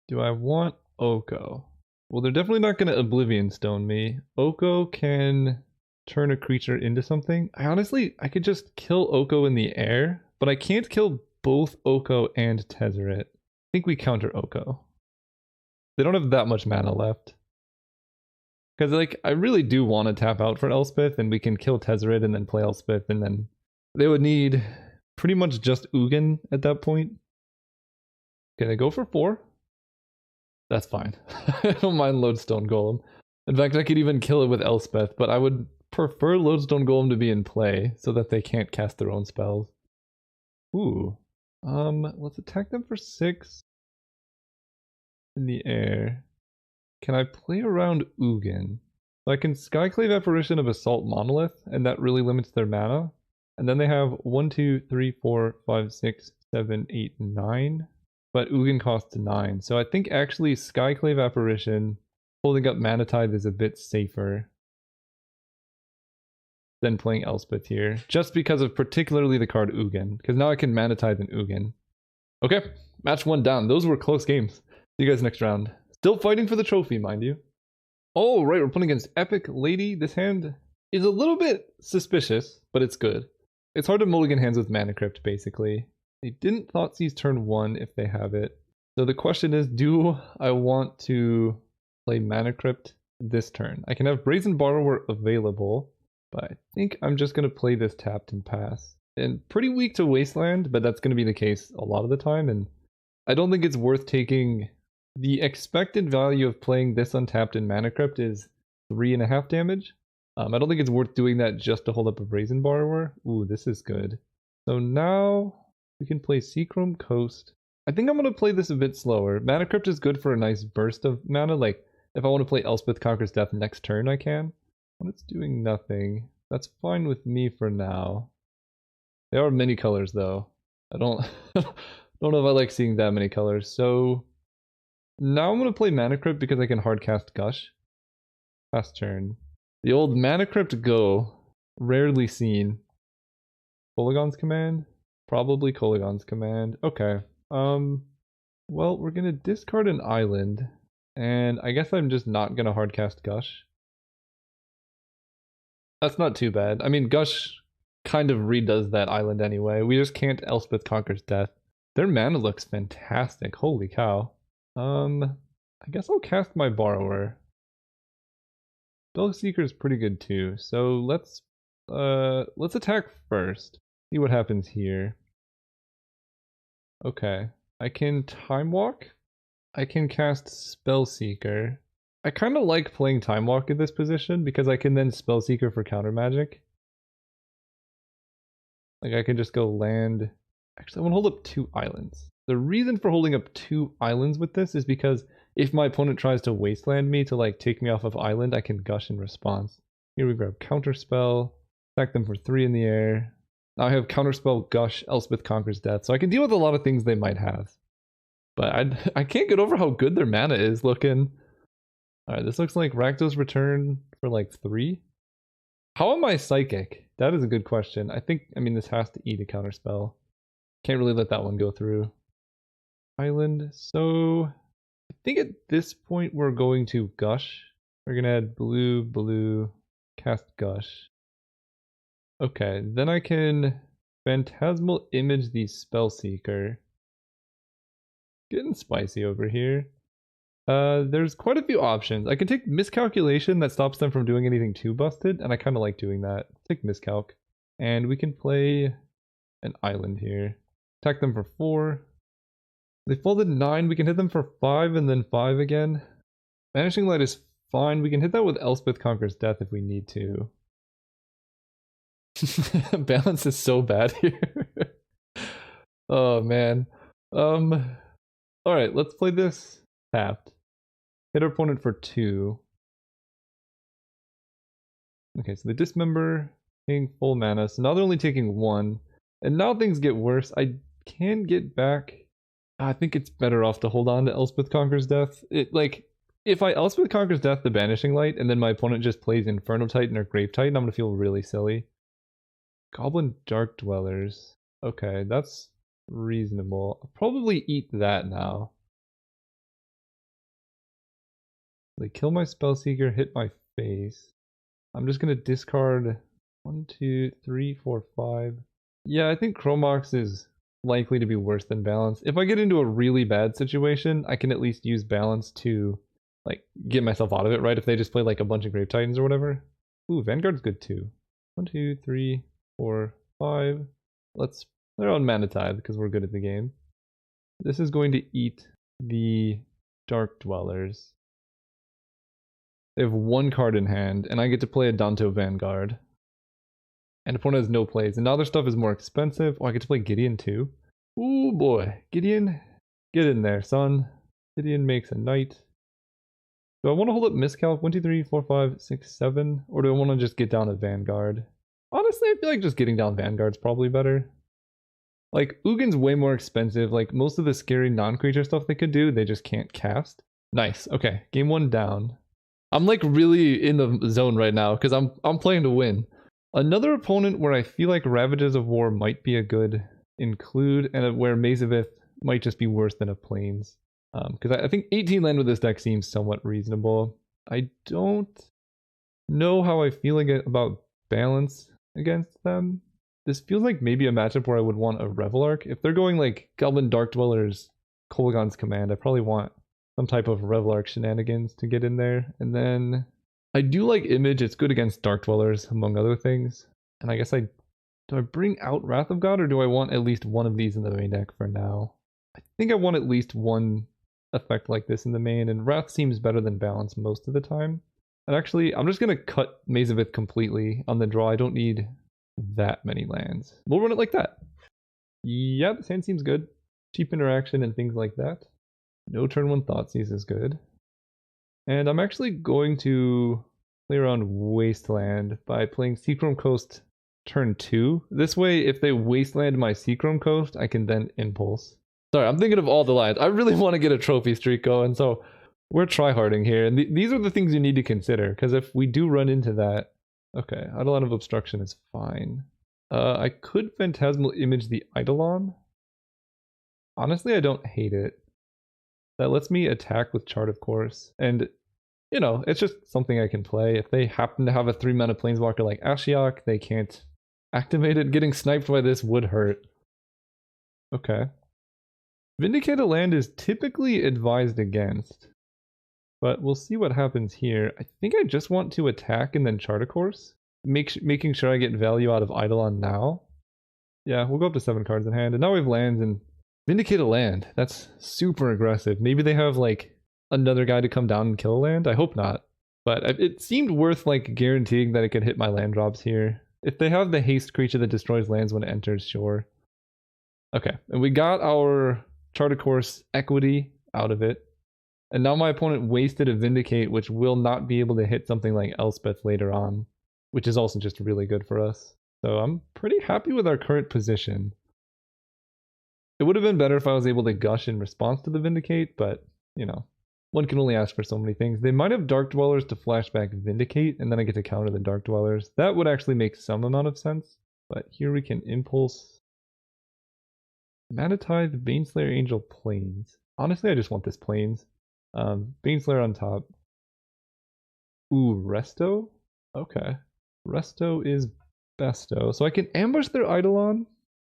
Do I want Oko? Well, they're definitely not going to Oblivion Stone me. Oko can turn a creature into something. I could just kill Oko in the air, but I can't kill both Oko and Tezzeret. I think we counter Oko. They don't have that much mana left. Because, like, I really do want to tap out for Elspeth, and we can kill Tezzeret and then play Elspeth, and then they would need pretty much just Ugin at that point. Okay, they go for 4. That's fine. I don't mind Lodestone Golem. In fact, I could even kill it with Elspeth, but I would prefer Lodestone Golem to be in play, so that they can't cast their own spells. Ooh. Let's attack them for 6. In the air. Can I play around Ugin? So I can Skyclave Apparition of Assault Monolith, and that really limits their mana. And then they have 1, 2, 3, 4, 5, 6, 7, 8, 9. But Ugin costs 9. So I think actually Skyclave Apparition, holding up Mana Tithe is a bit safer than playing Elspeth here. Just because of particularly the card Ugin. Because now I can Mana Tithe and Ugin. Okay, match 1 down. Those were close games. See you guys next round. Still fighting for the trophy, mind you. Oh, right, we're playing against Epic Lady. This hand is a little bit suspicious, but it's good. It's hard to mulligan hands with Mana Crypt, basically. They didn't Thoughtseize turn 1 if they have it. So the question is, do I want to play Mana Crypt this turn? I can have Brazen Borrower available, but I think I'm just going to play this tapped and pass. And pretty weak to Wasteland, but that's going to be the case a lot of the time, and I don't think it's worth taking... The expected value of playing this untapped in Mana Crypt is 3.5 damage. I don't think it's worth doing that just to hold up a Brazen Borrower. Ooh, this is good. So now we can play Seachrome Coast. I think I'm going to play this a bit slower. Mana Crypt is good for a nice burst of mana. Like, if I want to play Elspeth Conquers Death next turn, I can. When it's doing nothing, that's fine with me for now. There are many colors, though. I don't, don't know if I like seeing that many colors. So... Now I'm going to play Mana Crypt because I can hardcast Gush. Last turn. The old Mana Crypt Go. Rarely seen. Koligon's Command? Probably Koligon's Command. Okay. Well, we're going to discard an island. And I guess I'm just not going to hardcast Gush. That's not too bad. I mean, Gush kind of redoes that island anyway. We just can't Elspeth Conquers Death. Their mana looks fantastic. Holy cow. I guess I'll cast my Borrower. Spellseeker is pretty good too. So let's attack first. See what happens here. Okay. I can Time Walk. I can cast Spellseeker. I kind of like playing Time Walk in this position because I can then Spellseeker for counter magic. Like I can just go land. Actually, I want to hold up 2 islands. The reason for holding up 2 islands with this is because if my opponent tries to wasteland me to like take me off of island, I can Gush in response. Here we grab Counterspell, attack them for 3 in the air. Now I have Counterspell, Gush, Elspeth Conquers Death, so I can deal with a lot of things they might have. But I can't get over how good their mana is looking. Alright, this looks like Rakdos Return for like 3. How am I Psychic? That is a good question. I mean, this has to eat a Counterspell. Can't really let that one go through. Island, so I think at this point we're going to Gush. We're gonna add blue, blue, cast Gush. Okay, then I can Phantasmal Image the Spellseeker. Getting spicy over here. There's quite a few options. I can take Miscalculation that stops them from doing anything too busted, and I kind of like doing that. Take Miscalc. And we can play an island here. Attack them for 4. They folded 9, we can hit them for 5 and then 5 again. Vanishing Light is fine, we can hit that with Elspeth Conquers Death if we need to. Balance is so bad here. Oh man. Alright, let's play this tapped. Hit our opponent for 2. Okay, so they dismember, paying full mana, so now they're only taking 1. And now things get worse. I can get back. I think it's better off to hold on to Elspeth Conquers Death. If I Elspeth Conquers Death the Banishing Light, and then my opponent just plays Inferno Titan or Grave Titan, I'm gonna feel really silly. Goblin Dark Dwellers. Okay, that's reasonable. I'll probably eat that now. They kill my Spellseeker, hit my face. I'm just gonna discard 1, 2, 3, 4, 5. Yeah, I think Chromox is likely to be worse than Balance. If I get into a really bad situation, I can at least use Balance to like get myself out of it, right? If they just play like a bunch of Grave Titans or whatever. Ooh, Vanguard's good too. 1, 2, 3, 4, 5. Let's play on Mana Tithe because we're good at the game. This is going to eat the Dark Dwellers. They have 1 card in hand, and I get to play a Danto Vanguard. And opponent has no plays, and now their stuff is more expensive. Oh, I get to play Gideon too. Ooh boy, Gideon, get in there, son. Gideon makes a knight. Do I want to hold up Miscalc 1, 2, 3, 4, 5, 6, 7, or do I want to just get down a Vanguard? Honestly, I feel like just getting down Vanguard's probably better. Like, Ugin's way more expensive. Like, most of the scary non-creature stuff they could do, they just can't cast. Nice. Okay, game 1 down. I'm like really in the zone right now because I'm playing to win. Another opponent where I feel like Ravages of War might be a good include, and where Maze of Ith might just be worse than a Plains. Because I think 18 land with this deck seems somewhat reasonable. I don't know how I feel about Balance against them. This feels like maybe a matchup where I would want a Revelark. If they're going like Goblin Dark Dwellers, Kolaghan's Command, I probably want some type of Revelark shenanigans to get in there. And then I do like Image. It's good against Dark Dwellers, among other things. And I guess do I bring out Wrath of God, or do I want at least one of these in the main deck for now? I think I want at least one effect like this in the main, and Wrath seems better than Balance most of the time. And actually, I'm just going to cut Maze of Ith completely on the draw. I don't need that many lands. We'll run it like that. Yeah, this hand seems good. Cheap interaction and things like that. No turn 1 Thoughtseize is good. And I'm actually going to play around Wasteland by playing Seachrome Coast turn 2. This way, if they Wasteland my Seachrome Coast, I can then Impulse. Sorry, I'm thinking of all the lines. I really want to get a trophy streak going, so we're tryharding here. And these are the things you need to consider, because if we do run into that... Okay, Eidolon of Obstruction is fine. I could Phantasmal Image the Eidolon. Honestly, I don't hate it. That lets me attack with Chart, of course. And you know, it's just something I can play. If they happen to have a 3-mana planeswalker like Ashiok, they can't activate it. Getting sniped by this would hurt. Okay. Vindicate a land is typically advised against, but we'll see what happens here. I think I just want to attack and then chart a course, making sure I get value out of Eidolon now. Yeah, we'll go up to 7 cards in hand, and now we have lands and Vindicate a land. That's super aggressive. Maybe they have like another guy to come down and kill a land. I hope not, but it seemed worth like guaranteeing that it could hit my land drops here. If they have the haste creature that destroys lands when it enters, sure. Okay, and we got our chart a course equity out of it. And now my opponent wasted a Vindicate, which will not be able to hit something like Elspeth later on, which is also just really good for us. So I'm pretty happy with our current position. It would have been better if I was able to gush in response to the Vindicate, but, you know, one can only ask for so many things. They might have Dark Dwellers to flashback Vindicate, and then I get to counter the Dark Dwellers. That would actually make some amount of sense, but here we can Impulse Manatithe, Baneslayer, Angel, Plains. Honestly, I just want this Plains. Baneslayer on top. Ooh, Resto? Okay. Resto is Besto. So I can ambush their Eidolon.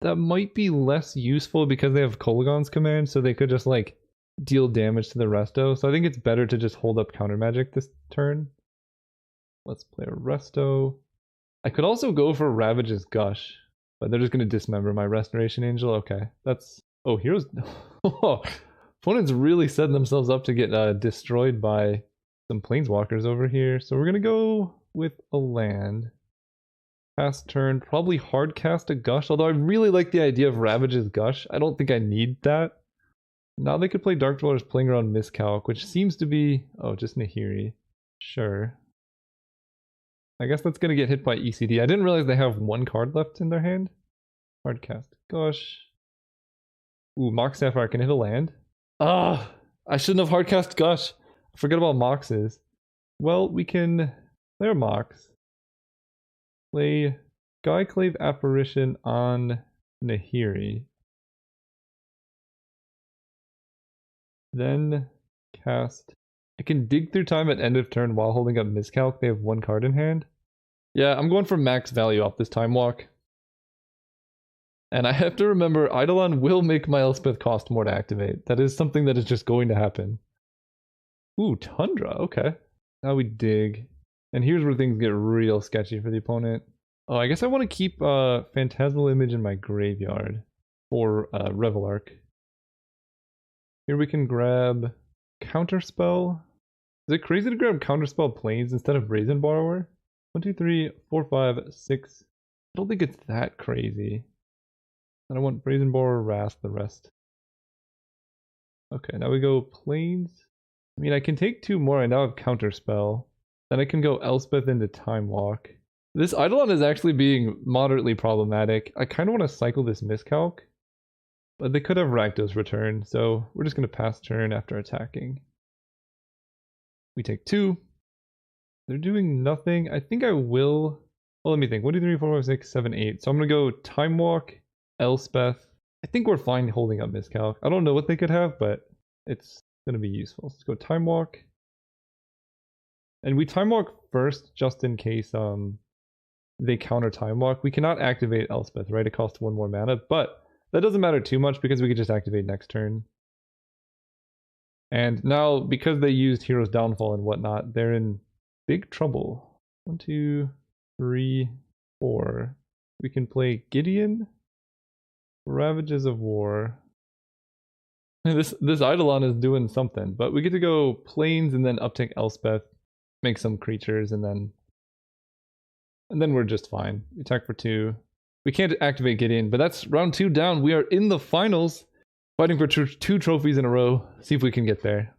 That might be less useful because they have Kolaghan's command, so they could just like deal damage to the Resto. So I think it's better to just hold up counter magic this turn. Let's play a Resto. I could also go for Ravage's Gush, but they're just going to dismember my Restoration Angel. Okay, that's... Oh, here's... Opponents really setting themselves up to get destroyed by some Planeswalkers over here. So we're going to go with a land. Pass turn, probably hard cast a Gush, although I really like the idea of Ravage's Gush. I don't think I need that. Now they could play Dark Dwellers playing around Miscalc, which seems to be... Oh, just Nahiri. Sure. I guess that's going to get hit by ECD. I didn't realize they have 1 card left in their hand. Hard cast Gush. Ooh, Mox Sapphire can hit a land. Ah, I shouldn't have hard cast Gush. I forget about Moxes. Well, we can play our Mox. Play Skyclave Apparition on Nahiri. Then cast... I can dig through time at end of turn while holding up Miscalc. They have 1 card in hand. Yeah, I'm going for max value off this Time Walk. And I have to remember, Eidolon will make my Elspeth cost more to activate. That is something that is just going to happen. Ooh, Tundra, okay. Now we dig. And here's where things get real sketchy for the opponent. Oh, I guess I want to keep Phantasmal Image in my graveyard for Revelark. Here we can grab Counterspell. Is it crazy to grab Counterspell Plains instead of Brazen Borrower? 1, 2, 3, 4, 5, 6. I don't think it's that crazy. And I want Brazen Borrower, Wrath, the rest. Okay, now we go Plains. I mean, I can take 2 more. I now have Counterspell. Then I can go Elspeth into Time Walk. This Eidolon is actually being moderately problematic. I kind of want to cycle this Miscalc. But they could have Rakdos return, so we're just going to pass turn after attacking. We take 2. They're doing nothing. I think I will... Well, let me think. 1, 2, 3, 4, 5, 6, 7, 8. So I'm going to go Time Walk, Elspeth. I think we're fine holding up Miscalc. I don't know what they could have, but it's going to be useful. So let's go Time Walk. And we Time Walk first, just in case they counter Time Walk. We cannot activate Elspeth, right? It costs 1 more mana, but that doesn't matter too much because we could just activate next turn. And now, because they used Hero's Downfall and whatnot, they're in big trouble. 1, 2, 3, 4. We can play Gideon, Ravages of War. This Eidolon is doing something, but we get to go Plains and then uptick Elspeth, make some creatures, and then we're just fine. We attack for 2. We can't activate Gideon, but that's round 2 down. We are in the finals, fighting for 2 trophies in a row. See if we can get there.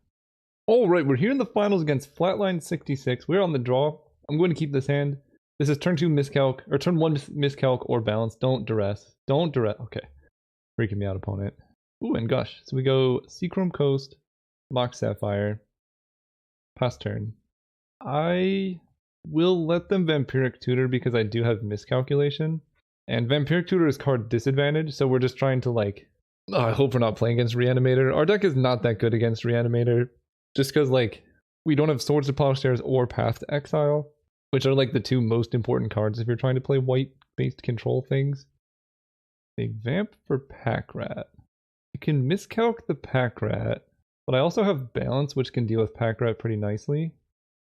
All right, we're here in the finals against Flatline 66. We're on the draw. I'm going to keep this hand. This is turn 2 Miscalc, or turn 1 Miscalc or Balance. Don't duress. Don't duress. Okay. Freaking me out, opponent. Ooh, and Gush. So we go Seachrome Coast, Mox Sapphire, pass turn. I will let them Vampiric Tutor because I do have Miscalculation. And Vampiric Tutor is card disadvantage, so we're just trying to like... I hope we're not playing against Reanimator. Our deck is not that good against Reanimator. Just because like We don't have Swords to Plowshares or Path to Exile, which are like the two most important cards if you're trying to play white-based control things. They vamp for Pack Rat. I can miscalc the Pack Rat, but I also have Balance, which can deal with Pack Rat pretty nicely.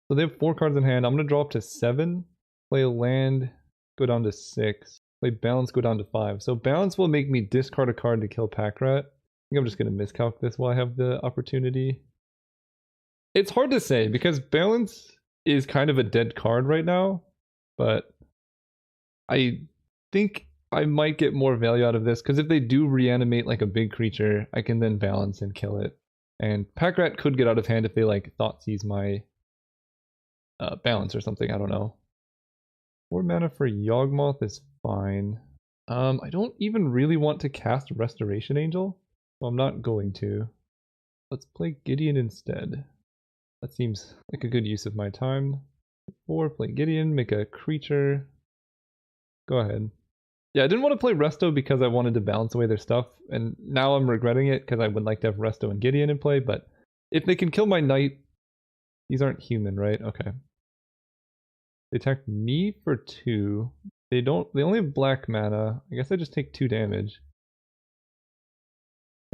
So they have 4 cards in hand. I'm going to draw up to 7, play a land, go down to 6, play Balance, go down to 5. So Balance will make me discard a card to kill Pack Rat. I think I'm just going to miscalc this while I have the opportunity. It's hard to say because Balance is kind of a dead card right now, but I think I might get more value out of this because if they do reanimate like a big creature, I can then Balance and kill it. And Pack Rat could get out of hand if they like thought seize my Balance or something, I don't know. 4 mana for Yawgmoth is fine. I don't even really want to cast Restoration Angel, so I'm not going to. Let's play Gideon instead. That seems like a good use of my time. 4, play Gideon, make a creature. Go ahead. Yeah, I didn't want to play Resto because I wanted to balance away their stuff, and now I'm regretting it because I would like to have Resto and Gideon in play, but if they can kill my knight, these aren't human, right? Okay. They attack me for 2. They only have black mana. I guess I just take 2 damage.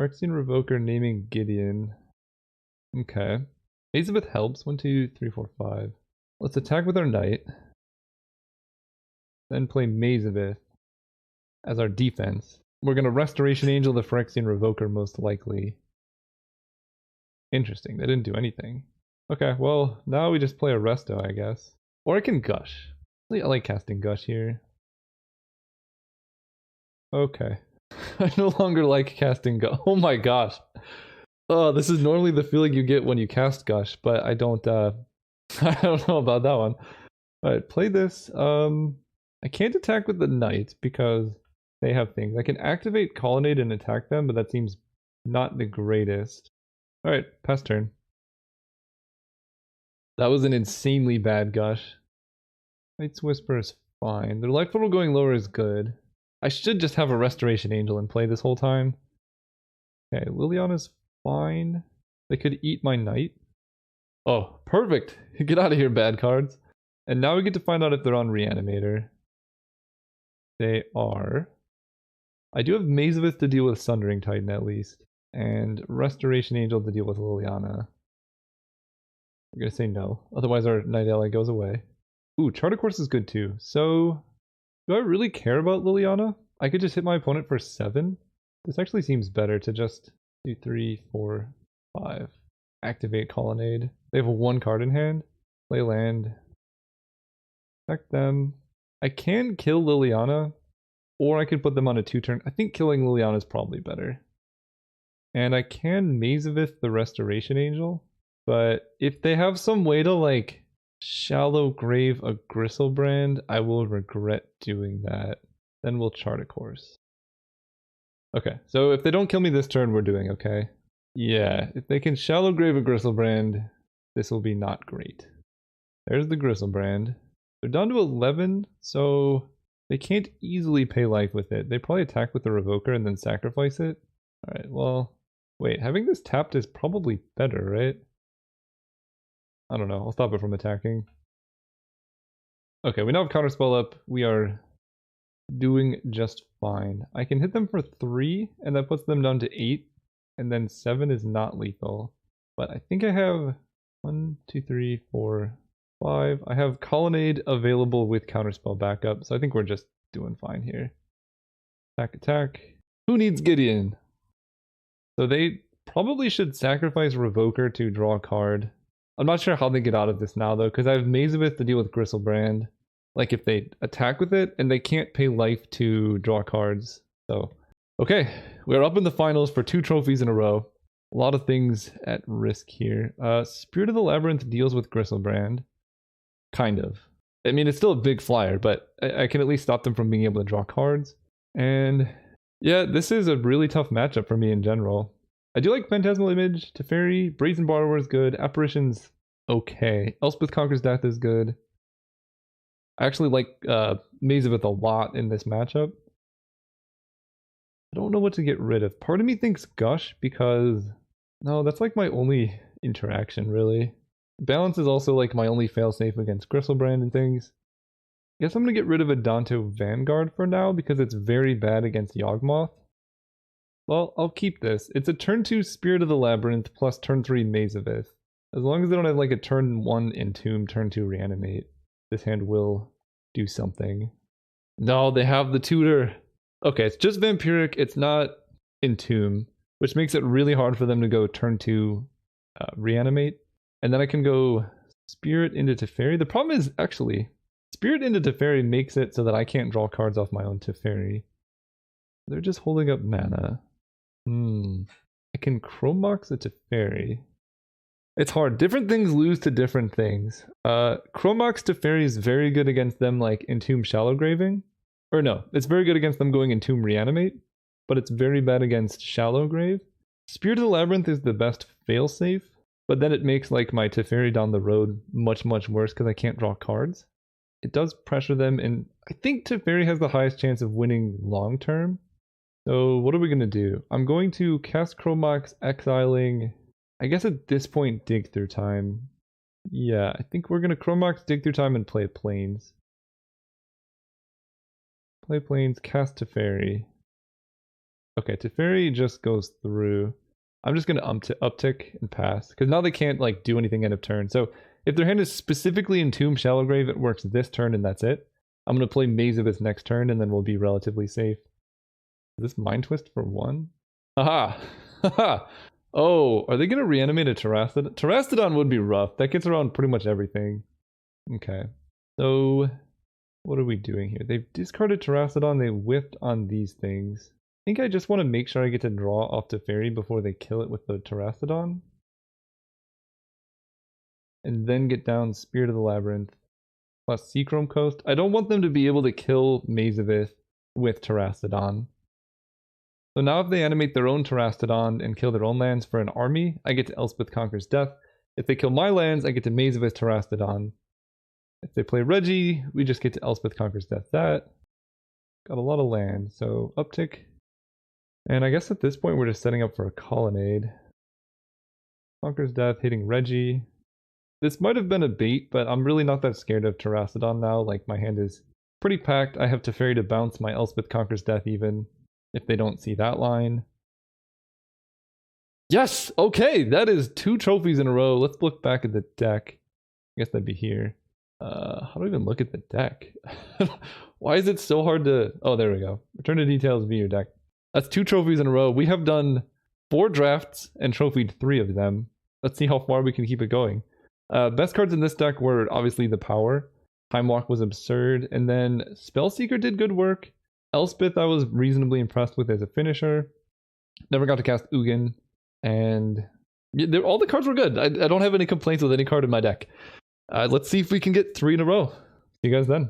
Phyrexian Revoker naming Gideon. Okay. Elizabeth helps. 1, 2, 3, 4, 5. Let's attack with our knight. Then play Mazavith as our defense. We're going to Restoration Angel the Phyrexian Revoker most likely. Interesting. They didn't do anything. Okay, well, now we just play a Resto, I guess. Or I can Gush. I like casting Gush here. Okay. I no longer like casting Gush. Oh my gosh. Oh, this is normally the feeling you get when you cast Gush, but I don't I don't know about that one. Alright, play this. I can't attack with the knight because they have things. I can activate Colonnade and attack them, but that seems not the greatest. Alright, pass turn. That was an insanely bad Gush. Knight's Whisper is fine. Their life total going lower is good. I should just have a Restoration Angel and play this whole time. Okay, Liliana's fine. They could eat my knight. Oh, perfect! Get out of here, bad cards. And now we get to find out if they're on Reanimator. They are. I do have Mazavith to deal with Sundering Titan at least. And Restoration Angel to deal with Liliana. I'm gonna say no, otherwise our Knight ally goes away. Ooh, Chart a Course is good too. So, do I really care about Liliana? I could just hit my opponent for 7. This actually seems better to just do 3, 4, 5. Activate Colonnade. They have 1 card in hand. Play land. Attack them. I can kill Liliana, or I could put them on a 2-turn. I think killing Liliana is probably better. And I can Mazavith the Restoration Angel. But if they have some way to like Shallow Grave a Gristlebrand, I will regret doing that. Then we'll Chart a Course. Okay, so if they don't kill me this turn, we're doing okay. Yeah, if they can Shallow Grave a Gristlebrand, this will be not great. There's the Gristlebrand. They're down to 11, so they can't easily pay life with it. They probably attack with the Revoker and then sacrifice it. Alright, well, wait, having this tapped is probably better, right? I don't know, I'll stop it from attacking. Okay, we now have Counterspell up. We are doing just fine. I can hit them for 3, and that puts them down to 8, and then 7 is not lethal. But I think I have 1, 2, 3, 4, 5. I have Colonnade available with Counterspell backup, so I think we're just doing fine here. Attack, attack. Who needs Gideon? So they probably should sacrifice Revoker to draw a card. I'm not sure how they get out of this now though, because I have Mazavith to deal with Gristlebrand. Like if they attack with it, and they can't pay life to draw cards. So, okay, we're up in the finals for 2 trophies in a row. A lot of things at risk here. Spirit of the Labyrinth deals with Gristlebrand. Kind of. I mean, it's still a big flyer, but I can at least stop them from being able to draw cards. And yeah, this is a really tough matchup for me in general. I do like Phantasmal Image, Teferi, Brazen Borrower is good, Apparition's okay, Elspeth Conquers Death is good. I actually like Mazavith a lot in this matchup. I don't know what to get rid of. Part of me thinks Gush because... No, that's like my only interaction, really. Balance is also like my only failsafe against Gristlebrand and things. Guess I'm gonna get rid of a Danto Vanguard for now because it's very bad against Yawgmoth. Well, I'll keep this. It's a turn 2 Spirit of the Labyrinth plus turn 3 Maze of Ith. As long as they don't have like a turn 1 Entomb, turn 2 Reanimate, this hand will do something. No, they have the tutor. Okay, it's just Vampiric, it's not Entomb, which makes it really hard for them to go turn 2 Reanimate. And then I can go Spirit into Teferi. The problem is, actually, Spirit into Teferi makes it so that I can't draw cards off my own Teferi. They're just holding up mana. I can Chromox a Teferi. It's hard. Different things lose to different things. Chromox Teferi is very good against them like Entomb Shallow Graving. Or no, it's very good against them going Entomb Reanimate, but it's very bad against Shallow Grave. Spirit of the Labyrinth is the best failsafe, but then it makes like my Teferi down the road much, much worse because I can't draw cards. It does pressure them, and I think Teferi has the highest chance of winning long term. So what are we going to do? I'm going to cast Chromox, exiling, I guess at this point, Dig Through Time. Yeah, I think we're going to Chromox, Dig Through Time, and play Plains. Play Plains, cast Teferi. Okay, Teferi just goes through. I'm just going to uptick and pass, because now they can't like do anything end of turn. So if their hand is specifically Entomb Shallow Grave, it works this turn and that's it. I'm going to play Maze of Ith next turn, and then we'll be relatively safe. Is this Mind Twist for 1? Aha! Haha! Oh, are they going to reanimate a Terastodon? Terastodon would be rough. That gets around pretty much everything. Okay. So, what are we doing here? They've discarded Terastodon. They whiffed on these things. I think I just want to make sure I get to draw off Teferi before they kill it with the Terastodon. And then get down Spirit of the Labyrinth plus Seachrome Coast. I don't want them to be able to kill Maze of Ith with Terastodon. So now if they animate their own Terastodon and kill their own lands for an army, I get to Elspeth Conquers Death. If they kill my lands, I get to Maze of Ith Terastodon. If they play Reggie, we just get to Elspeth Conquers Death that. Got a lot of land, so uptick. And I guess at this point we're just setting up for a Colonnade. Conquers Death, hitting Reggie. This might have been a bait, but I'm really not that scared of Terastodon now. Like, my hand is pretty packed. I have Teferi to bounce my Elspeth Conquers Death even, if they don't see that line. Yes! Okay, that is 2 trophies in a row. Let's look back at the deck. I guess that'd be here. How do I even look at the deck? Why is it so hard to... Oh, there we go. Return to details via your deck. That's 2 trophies in a row. We have done 4 drafts and trophied 3 of them. Let's see how far we can keep it going. Best cards in this deck were obviously the Power. Time Walk was absurd. And then Spellseeker did good work. Elspeth I was reasonably impressed with as a finisher. Never got to cast Ugin. And yeah, all the cards were good. I don't have any complaints with any card in my deck. Let's see if we can get 3 in a row. See you guys then.